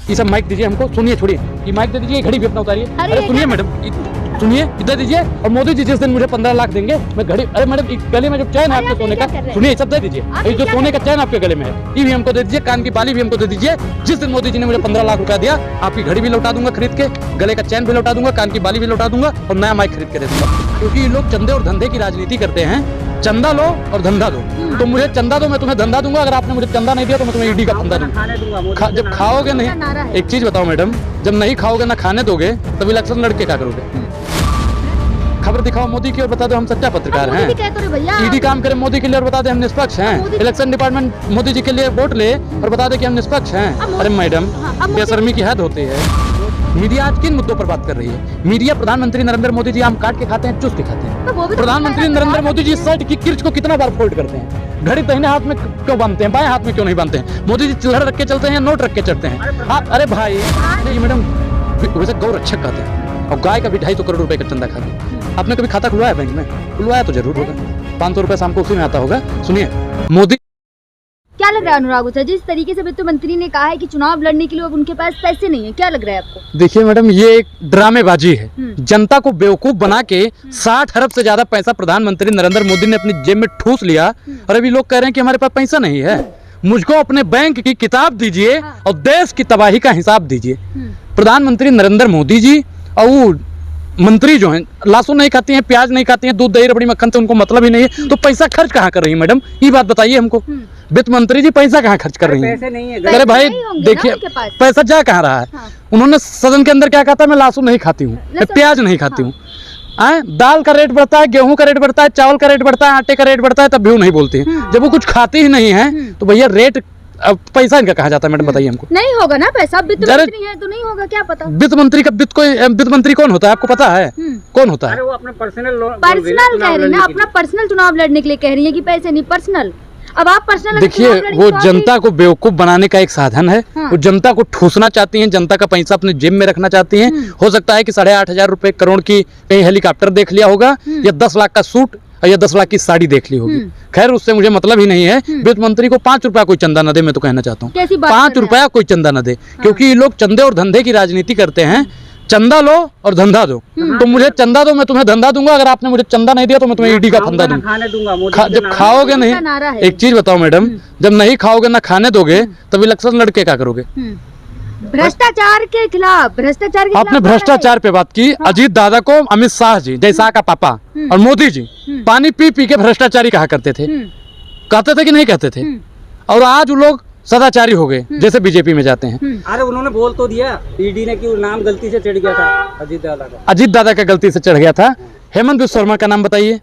ये सब माइक दीजिए हमको, सुनिए, छोड़िए, ये माइक दे दीजिए, घड़ी भी अपना उतारिए। अरे सुनिए मैडम, सुनिए, इधर दीजिए। और मोदी जी जिस दिन मुझे 15 लाख देंगे मैं घड़ी, अरे मैडम गले में जो चैन है आपके सोने का, सुनिए सब दे दीजिए, ये जो सोने का चैन आपके गले में है ये भी हमको दे दीजिए, कान की बाली भी हमको दे दीजिए। जिस दिन मोदी जी ने मुझे 15 लाख रुपया दिया, आपकी घड़ी भी लौटा दूंगा खरीद के, गले का चैन भी लौटा दूंगा, कान की बाली भी लौटा दूंगा और नया माइक खरीद के दे दूंगा। क्योंकि ये लोग चंदे और धंधे की राजनीति करते हैं, चंदा लो और धंधा दो। तो मुझे चंदा दो, मैं तुम्हें धंधा दूंगा। अगर आपने मुझे चंदा नहीं दिया तो मैं तुम्हें ईडी का फंदा दूंगा। जब खाओगे नहीं, एक चीज बताओ मैडम, जब नहीं खाओगे ना खाने दोगे तब इलेक्शन लड़के क्या करोगे? खबर दिखाओ मोदी की और बता दो हम सच्चा पत्रकार हैं। ईडी काम करे मोदी के लिए और बता दे हम निष्पक्ष हैं। इलेक्शन डिपार्टमेंट मोदी जी के लिए वोट ले और बता दे कि हम निष्पक्ष हैं। अरे मैडम, बेशर्मी की हद होती है। मीडिया आज किन मुद्दों पर बात कर रही है? मीडिया प्रधानमंत्री नरेंद्र मोदी जी आम काट के खाते हैं, चूस के खाते हैं। प्रधानमंत्री नरेंद्र मोदी जी शर्ट की किर्च को कितना बार फोल्ड करते हैं? घड़ी दाहिने हाथ में क्यों बांधते हैं, बाएं हाथ में क्यों नहीं बांधते हैं? मोदी जी चिल्हड़ रख के चलते हैं या नोट रख के चढ़ते हैं? आप अरे भाई, नहीं मैडम, वैसे गौ रक्षक कहते हैं और गाय का भी 250 करोड़ रुपए का चंदा खाते हैं। आपने कभी खाता खुलवाया बैंक में? खुलवाया तो जरूर होगा, 500 रुपए शाम को उसी में आता होगा। सुनिए, मोदी क्या लग रहा है अनुराग सर, जिस तरीके से वित्त मंत्री ने कहा है कि चुनाव लड़ने के लिए अब उनके पास पैसे नहीं है, क्या लग रहा है आपको? देखिए मैडम, ये एक ड्रामेबाजी है। जनता को बेवकूफ बना के 60 अरब से ज्यादा पैसा प्रधानमंत्री नरेंद्र मोदी ने अपनी जेब में ठूस लिया और अभी लोग कह रहे हैं कि हमारे पास पैसा नहीं है। मुझको अपने बैंक की किताब दीजिए और देश की तबाही का हिसाब दीजिए। प्रधानमंत्री नरेंद्र मोदी जी और वो मंत्री जो हैं, लहसुन नहीं खाती हैं, प्याज नहीं खाती हैं, दूध दही रबड़ी मक्खन से उनको मतलब ही नहीं है, तो पैसा खर्च कहाँ कर रही है मैडम? ये बात बताइए हमको। वित्त मंत्री जी पैसा कहाँ खर्च कर रही हैं? पैसे नहीं है। अरे भाई देखिए, पैसा जा कहाँ रहा है? उन्होंने सदन के अंदर क्या कहा था? मैं लहसुन नहीं खाती हूँ, मैं प्याज नहीं खाती हूँ। दाल का रेट बढ़ता है, गेहूं का रेट बढ़ता है, चावल का रेट बढ़ता है, आटे का रेट बढ़ता है, तब भी वो नहीं बोलती है। जब वो कुछ खाती ही नहीं है तो भैया रेट पैसा इनका कहा जाता है? मैडम बताइए हमको। नहीं होगा ना पैसा, वित्त मंत्री है तो नहीं होगा, क्या पता? वित्त मंत्री का वित्त मंत्री कौन होता है आपको पता है? कौन होता है? अरे वो अपने पर्सनल कह रही है ना, अपना पर्सनल चुनाव लड़ने के लिए कह रही है कि पैसे नहीं, पर्सनल। अब आप पर्सनल देखिए, वो जनता को बेवकूफ बनाने का एक साधन है। वो जनता को ठूसना चाहती हैं, जनता का पैसा अपने जेब में रखना चाहती हैं। हो सकता है कि 8,500 रुपए करोड़ की कहीं हेलीकॉप्टर देख लिया होगा या 10 लाख का सूट या 10 लाख की साड़ी देख ली होगी। खैर, उससे मुझे मतलब ही नहीं है। वित्त मंत्री को 5 रुपया कोई चंदा न दे, मैं तो कहना चाहता हूँ 5 रुपया कोई चंदा न दे, क्योंकि ये लोग चंदे और धंधे की राजनीति करते हैं। चंदा लो और धंधा दो। तो मुझे चंदा दो, मैं तुम्हें धंधा दूंगा। अगर आपने मुझे चंदा नहीं दिया तो मैं तुम्हें ईडी का फंदा दूंगा। जब खाओगे नहीं, एक चीज बताओ मैडम, जब नहीं खाओगे ना खाने दोगे तब इलेक्शन लड़के क्या करोगे? भ्रष्टाचार के खिलाफ, भ्रष्टाचार के आपने भ्रष्टाचार पे बात की। अजीत दादा को अमित शाह जी, जैसा का पापा और मोदी जी पानी पी पी के भ्रष्टाचारी कहा करते थे, कहते थे कि नहीं कहते थे? और आज वो लोग सदाचारी हो गए, जैसे बीजेपी में जाते हैं। अरे उन्होंने बोल तो दिया, ईडी ने कि नाम गलती से चढ़ गया था अजीत दादा का। अजीत दादा का गलती से चढ़ गया था। हेमंत बिस्वा शर्मा का नाम बताइए।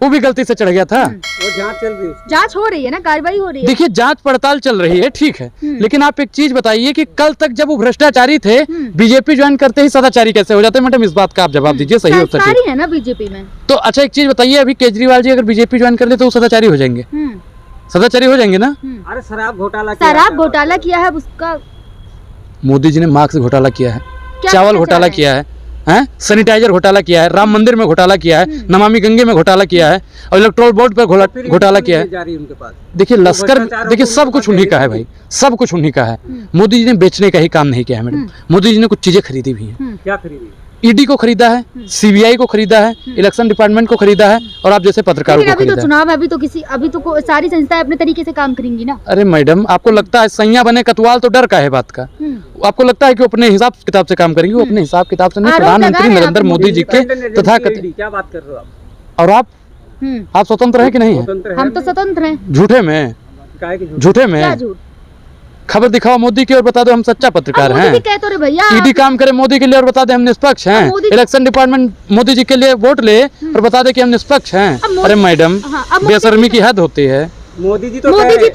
वो भी गलती से चढ़ गया था। वो जांच चल रही है, जांच हो रही है ना, कार्रवाई हो रही है। देखिए, जांच पड़ताल चल रही है, ठीक है, लेकिन आप एक चीज बताइए कि कल तक जब वो भ्रष्टाचारी थे, बीजेपी ज्वाइन करते ही सदाचारी कैसे हो जाते हैं? मैडम, इस बात का आप जवाब दीजिए, सही हो सकती है ना बीजेपी में। तो अच्छा एक चीज बताइए, अभी केजरीवाल जी अगर बीजेपी ज्वाइन कर ले तो वो सदाचारी हो जाएंगे? सदाचारी हो जाएंगे ना? अरे शराब घोटाला किया है उसका, मोदी जी ने मार्क्स घोटाला किया है, चावल घोटाला किया है, सैनिटाइजर घोटाला किया है, राम मंदिर में घोटाला किया है, नमामि गंगे में घोटाला किया है और इलेक्ट्रोल बोर्ड पर घोटाला किया है। देखिए, लश्कर, देखिए सब कुछ उन्हीं का है भाई, सब कुछ उन्हीं का है। मोदी जी ने बेचने का ही काम नहीं किया है मैडम। मोदी जी ने कुछ चीजें खरीदी भी हैं। क्या खरीदी? ईडी को खरीदा है, सीबीआई को खरीदा है, इलेक्शन डिपार्टमेंट को खरीदा है और आप जैसे पत्रकारों को अभी खरीदा तो चुनाव है, अभी तो सारी संस्थाएं अपने तरीके से काम करेंगी ना। अरे मैडम, आपको लगता है सैया बने कतवाल तो डर का है बात का? आपको लगता है कि वो अपने हिसाब किताब से काम करेंगे? वो अपने हिसाब किताब से नहीं, प्रधानमंत्री नरेंद्र मोदी जी के तथा क्या बात कर रहे हो आप? और आप स्वतंत्र हैं कि नहीं है? हम तो स्वतंत्र हैं। झूठे में, झूठे में खबर दिखाओ मोदी की और बता दो हम सच्चा पत्रकार हैं। ईडी काम करे मोदी के लिए और बता दे हम निष्पक्ष हैं। इलेक्शन डिपार्टमेंट मोदी जी के लिए वोट ले और बता दे कि हम निष्पक्ष हैं। अरे मैडम, बेशर्मी की हद होती है। मोदी जी तो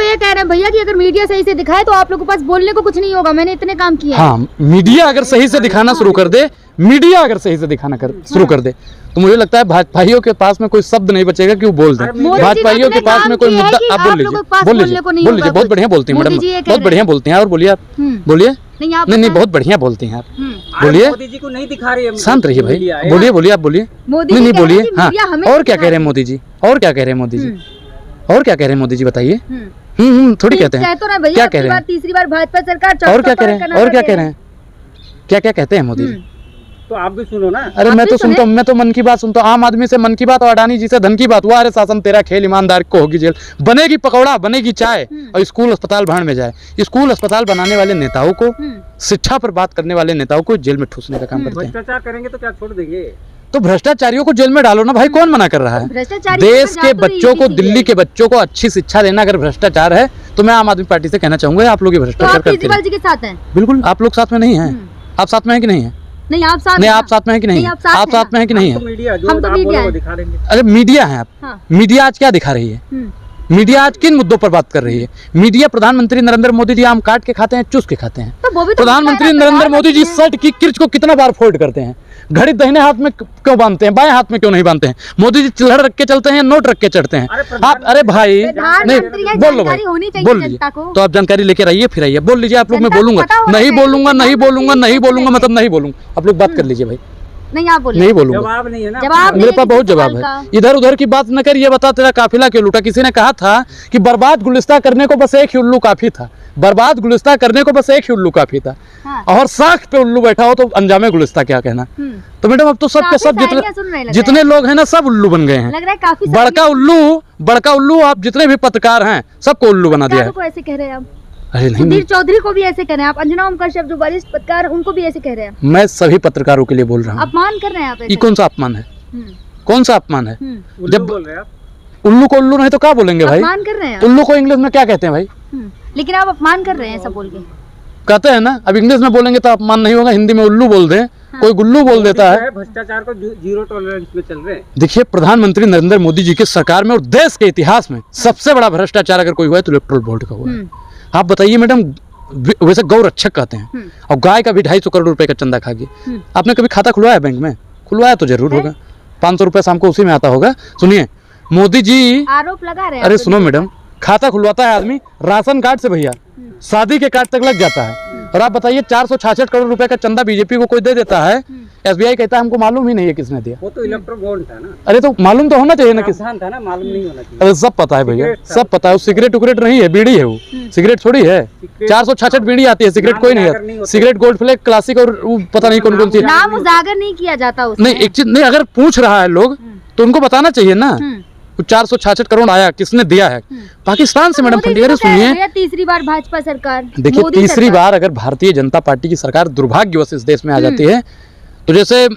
ये कह रहे हैं भैया कि अगर मीडिया सही से दिखाए तो आप लोगों के पास बोलने को कुछ नहीं होगा, मैंने इतने काम किया। हाँ, मीडिया अगर सही से दिखाना शुरू कर दे, मीडिया अगर सही से दिखाना शुरू कर दे तो मुझे लगता है भाजपाइयों के पास में कोई शब्द नहीं बचेगा कि वो बोल दें। भाजपाइयों के पास में कोई मुद्दा, आप बोल लीजिए, बहुत बढ़िया बोलती हैं मैडम, बहुत बढ़िया बोलती हैं। और बोलिए आप, बोलिए। नहीं, बहुत बढ़िया बोलती हैं आप, बोलिए। मोदी जी को नहीं दिखा रही है, शांत रहिए भाई, बोलिए आप बोलिए। नहीं बोलिए। हाँ, और क्या कह रहे हैं मोदी जी? और क्या कह रहे हैं मोदी जी? और क्या कह रहे हैं मोदी जी बताइए। थोड़ी कहते हैं। कह तो रहे भैया, क्या कह रहे हैं? तीसरी बार भाजपा सरकार, और क्या कह रहे हैं? और क्या कह रहे हैं? क्या क्या कहते हैं मोदी जी? तो आप भी सुनो ना। अरे आप मैं भी तो सुने? सुनता हूँ, मैं तो मन की बात सुनता हूँ। आम आदमी से मन की बात और अडानी जी से धन की बात। हुआ अरे शासन तेरा खेल, ईमानदार को होगी जेल, बनेगी पकौड़ा बनेगी चाय, और स्कूल अस्पताल भाड़ में जाए। स्कूल अस्पताल बनाने वाले नेताओं को, शिक्षा पर बात करने वाले नेताओं को जेल में ठूसने का काम करते हैं। भ्रष्टाचार करेंगे तो क्या छोड़ देंगे? तो भ्रष्टाचारियों को जेल में डालो ना भाई, कौन मना कर रहा है? भ्रष्टाचारी देश तो के जा तो रही बच्चों को, थी दिल्ली के बच्चों को अच्छी शिक्षा देना अगर भ्रष्टाचार है, तो मैं आम आदमी पार्टी से कहना चाहूंगा आप लोग ये तो भ्रष्टाचार आप करते केजरीवाल हैं। जी के साथ हैं? बिल्कुल, आप लोग साथ में नहीं हैं। आप साथ में हैं कि नहीं है? नहीं, आप साथ नहीं, हैं आप ना? साथ में हैं कि नहीं नहीं, है? आप साथ आप हैं साथ में हैं कि नहीं है? तो मीडिया जो हम तो आप मीडिया बोलो वो है। दिखा देंगे। अरे मीडिया है आप। हाँ। मीडिया आज क्या दिखा रही है? मीडिया आज किन मुद्दों पर बात कर रही है? मीडिया प्रधानमंत्री नरेंद्र मोदी जी आम काट के खाते हैं, चूस के खाते हैं। तो वो भी तो प्रधानमंत्री मुद्दा है ना, नरेंद्र मोदी जी प्रधानमंत्री शर्ट की किर्च को कितना बार फोल्ड करते हैं? घड़ी दाहिने हाथ में क्यों बांधते हैं, बाएं हाथ में क्यों नहीं बांधते हैं? मोदी जी चिल्हड़ रख के चलते हैं, नोट रख के चढ़ते हैं। आप अरे भाई प्रधानमंत्री है, बोल लो भाई, जानकारी होनी चाहिए बोल लीजिए। जनता को। तो आप जानकारी लेकर आइए, फिर आइए, बोल लीजिए। आप लोग मैं जनता को बोलूंगा पता होना नहीं, चाहिए बोलूंगा कि नहीं, बोलूंगा नहीं, प्रधानमंत्री बोलूंगा मतलब नहीं बोलूंगा। आप लोग बात कर लीजिए भाई। नहीं, आप बोलिए। नहीं बोलूंगा, जवाब नहीं है ना। जवाब मेरे नहीं पास है बहुत किसी जवाब सवाल है। इधर उधर की बात न कर, ये बता तेरा काफिला क्यों लूटा? किसी ने कहा था कि बर्बाद गुलिस्ता करने को बस एक ही उल्लू काफी था। बर्बाद गुलिस्ता करने को बस एक ही उल्लू काफी था। हाँ। और साख पे उल्लू बैठा हो तो अंजामे गुलिस्ता क्या कहना। तो मैडम अब तो सब के काफी सब शायरियां सुन रहे लग जितने लोग हैं ना, सब उल्लू बन गए हैं। लग रहा है काफी बड़का उल्लू आप जितने भी पत्रकार हैं सबको उल्लू बना दिया है। को ऐसे कह रहे हैं आप? अरे नहीं, सुधीर चौधरी को भी ऐसे कह रहे हैं आप? अंजना ओम कश्यप जो वरिष्ठ पत्रकार, उनको भी ऐसे कह रहे हैं? मैं सभी पत्रकारों के लिए बोल रहा हूँ। अपमान कर रहे हैं आप ये ऐसे? कौन सा अपमान है? कौन सा अपमान है? उल्लू जब बोल रहे हैं आप। उल्लू को उल्लू नहीं तो क्या बोलेंगे भाई? अपमान कर रहे हैं आप? उल्लू को इंग्लिश में क्या कहते हैं भाई? लेकिन आप अपमान कर रहे हैं ऐसा बोल के। कहते हैं ना, अब इंग्लिश में बोलेंगे तो अपमान नहीं होगा, हिंदी में उल्लू बोल दें, कोई गुल्लू बोल देता है। भ्रष्टाचार को जीरो टॉलरेंस में चल रहे हैं। देखिए, प्रधानमंत्री नरेंद्र मोदी जी की सरकार में और देश के इतिहास में सबसे बड़ा भ्रष्टाचार अगर कोई हुआ है तो इलेक्ट्रल बोर्ड का हुआ है। आप बताइए मैडम, वैसे गौ रक्षक कहते हैं और गाय का भी 250 करोड़ रुपए का चंदा खा गए। आपने कभी खाता खुलवाया बैंक में? खुलवाया तो जरूर होगा। 500 रुपए शाम को उसी में आता होगा। सुनिए, मोदी जी आरोप लगा रहे हैं। अरे सुनो मैडम, खाता खुलवाता है आदमी राशन कार्ड से भैया, शादी के कार्ड तक लग जाता है। और आप बताइए 466 करोड़ रुपए का चंदा बीजेपी को कोई दे देता है, एसबीआई कहता है हमको मालूम ही नहीं है किसने दिया। वो तो इलेक्ट्रो बॉन्ड था ना। अरे तो मालूम तो होना चाहिए ना किस। प्रावधान था ना, मालूम नहीं होना चाहिए। अरे सब पता है भैया, सब पता है। वो सिगरेट उगरेट नहीं है, बीड़ी है वो। सिगरेट थोड़ी है। 466 बीड़ी आती है, सिगरेट कोई नहीं है। सिगरेट गोल्ड फ्लेक क्लासिक और वो पता नहीं कौन कौन सी। नाम उजागर नहीं किया जाता उसमें। नहीं, एक चीज नहीं, अगर पूछ रहा है लोग तो उनको बताना चाहिए ना। 466 करोड़ आया, किसने दिया है? पाकिस्तान से मैडम फंडी। अरे सुनिए, तीसरी बार भाजपा सरकार, देखिए मोदी तीसरी सरकार। बार अगर भारतीय जनता पार्टी की सरकार दुर्भाग्यवश इस देश में आ जाती है, तो जैसे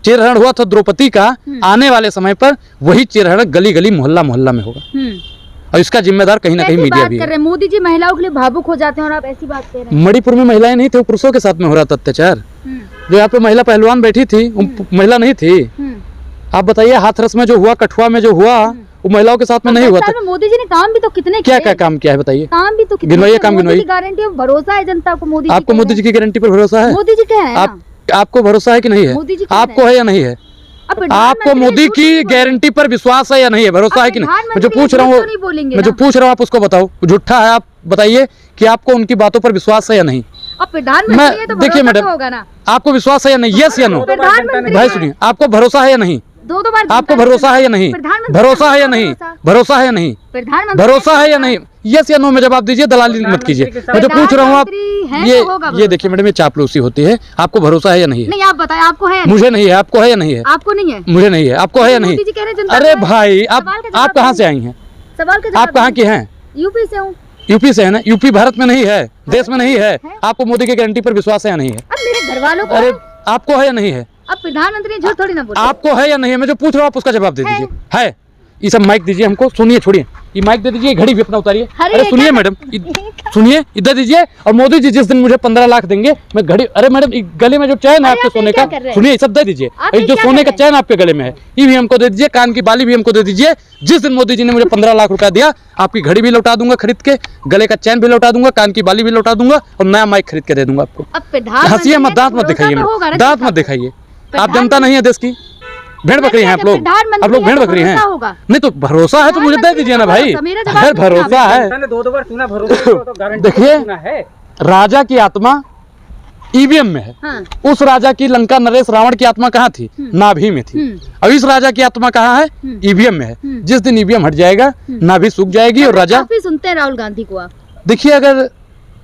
चेरहरण हुआ था द्रौपदी का, आने वाले समय पर वही चेरहरण गली गली मोहल्ला मोहल्ला में होगा। और इसका जिम्मेदार कहीं ना कहीं मीडिया भी है। मोदी जी महिलाओं के लिए भावुक हो जाते हैं और आप ऐसी बात कर रहे हैं। मणिपुर में महिलाएं नहीं थे, वो पुरुषों के साथ में हो रहा था अत्याचार। जो यहाँ पे महिला पहलवान बैठी थी वो महिला नहीं थी। आप बताइए, हाथरस में जो हुआ, कठुआ में जो हुआ, वो महिलाओं के साथ में नहीं हुआ था। मोदी जी ने काम भी तो कितने क्या क्या काम किया है बताइए? काम भी तो कितने गिनवाइए, काम गिनवाइए। गारंटी भरोसा है जनता को मोदी जी। आपको मोदी जी की गारंटी पर भरोसा है? मोदी जी कह रहे हैं आपको भरोसा है कि नहीं है? मोदी जी कह आपको रहे है या नहीं है? आपको मोदी की गारंटी पर विश्वास है या नहीं है, भरोसा है कि नहीं? मैं जो पूछ रहा हूँ, मैं जो पूछ रहा हूँ आप उसको बताओ। झूठा है आप बताइए कि आपको उनकी बातों पर विश्वास है या नहीं? प्रधानमंत्री, देखिए मैडम, आपको विश्वास है या नहीं? यस या नो? भाई सुनिए, आपको भरोसा है या नहीं? दो बार आपको भरोसा है या नहीं? भरोसा है या नहीं? भरोसा है या नहीं? भरोसा है या नहीं? यस या नो में जवाब दीजिए, दलाली मत कीजिए। मैं जो पूछ रहा हूँ आप ये देखिए मैडम, ये चापलूसी होती है। आपको भरोसा है या नहीं है? नहीं, आप बताएं, आपको है? मुझे नहीं है। आपको है या नहीं है? आपको नहीं है? मुझे नहीं है। आपको है या नहीं? अरे भाई, आप कहाँ से आई हैं? सवाल का आप कहाँ की हैं? यूपी से हूँ। यूपी से है ना? यूपी भारत में नहीं है, देश में नहीं है। आपको मोदी की गारंटी पर विश्वास है या नहीं है? अब मेरे घर वालों को। अरे आपको है या नहीं है? अब प्रधानमंत्री झूठ थोड़ी ना बोले। आपको है या नहीं है? मैं जो पूछ रहा हूँ आप उसका जवाब दे दीजिए। है? ये सब माइक दीजिए हमको। सुनिए, छोड़िए, ये माइक दे दीजिए, घड़ी भी अपना उतारिए। अरे सुनिए मैडम, सुनिए, इधर दीजिए। और मोदी जी जिस दिन मुझे 15 लाख देंगे, मैं घड़ी, अरे मैडम गले में जो चैन है आपके सोने का, सुनिए, सब दे दीजिए। जो सोने का चैन आपके गले में है ये भी हमको दे दीजिए, कान की बाली भी हमको दे दीजिए। जिस दिन मोदी जी ने मुझे 15 लाख रुपया दिया, आपकी घड़ी भी लौटा दूंगा खरीद के, गले का चैन भी लौटा दूंगा, कान की बाली भी लौटा दूंगा और नया माइक खरीद के दे दूंगा आपको। हंसिए मत, दांत मत दिखाइए, दांत मत दिखाइए। आप जनता नहीं है देश की, भेड़ बकरी हैं आप लोग। आप लोग भेड़ बकरी हैं। नहीं तो भरोसा है तो मुझे दे दीजिए ना भाई। अगर भरोसा है, दो बार चुना, भरोसा तो गारंटी देखिए, चुना है। राजा की आत्मा ईवीएम में है। हाँ। उस राजा की लंका नरेश रावण की आत्मा कहाँ थी? नाभि में थी। अब इस राजा की आत्मा कहाँ है? ईवीएम में है। जिस दिन ईवीएम हट जाएगा नाभि सूख जाएगी और राजा। काफी सुनते हैं राहुल गांधी को आप। देखिए, अगर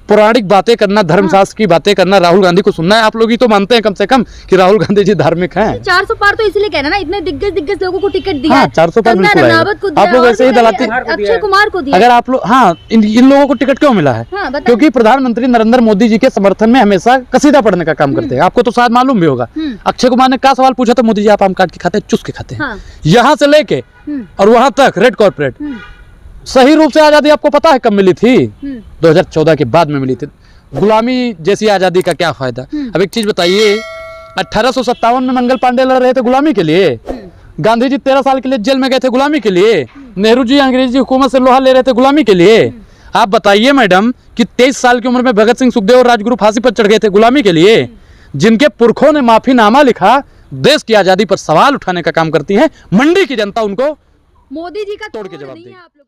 पौराणिक बातें करना, धर्मशास्त्र की बातें करना, राहुल गांधी को सुनना है, आप लोग ही तो मानते हैं कम से कम कि राहुल गांधी जी धार्मिक हैं। 400 पार तो इसलिए कह रहे ना, इतने दिग्गज लोगों को टिकट दिया। हाँ, 400 पार बिल्कुल आएगा। आप लोग ऐसे ही दलाती, अक्षय कुमार को दिया। अगर आप लोग, हाँ, इन लोगों को टिकट क्यों मिला है? हाँ, क्योंकि प्रधानमंत्री नरेंद्र मोदी जी के समर्थन में हमेशा कसीदा पढ़ने का काम करते हैं। आपको तो शायद मालूम भी होगा। अक्षय कुमार ने क्या सवाल पूछा था? मोदी जी आप आम काट के खाते हैं? चुस के खाते हैं? यहाँ से लेके और वहां तक रेड कॉर्पोरेट। सही रूप से आजादी आपको पता है कब मिली थी? 2014 के बाद में मिली थी। गुलामी जैसी आजादी का क्या फायदा? अब एक चीज बताइए, 1857 में मंगल पांडे लड़ रहे थे गुलामी के लिए। गांधी जी 13 साल के लिए जेल में गए थे गुलामी के लिए। नेहरू जी अंग्रेजी हुकूमत से लोहा ले रहे थे गुलामी के लिए। आप बताइए मैडम कि 23 साल की उम्र में भगत सिंह, सुखदेव और राजगुरु फांसी पर चढ़ गए थे गुलामी के लिए। जिनके पुरखों ने माफीनामा लिखा, देश की आजादी पर सवाल उठाने का काम करती है। मंडी की जनता उनको मोदी जी का तोड़ के जवाब नहीं देगी। है आप लोगों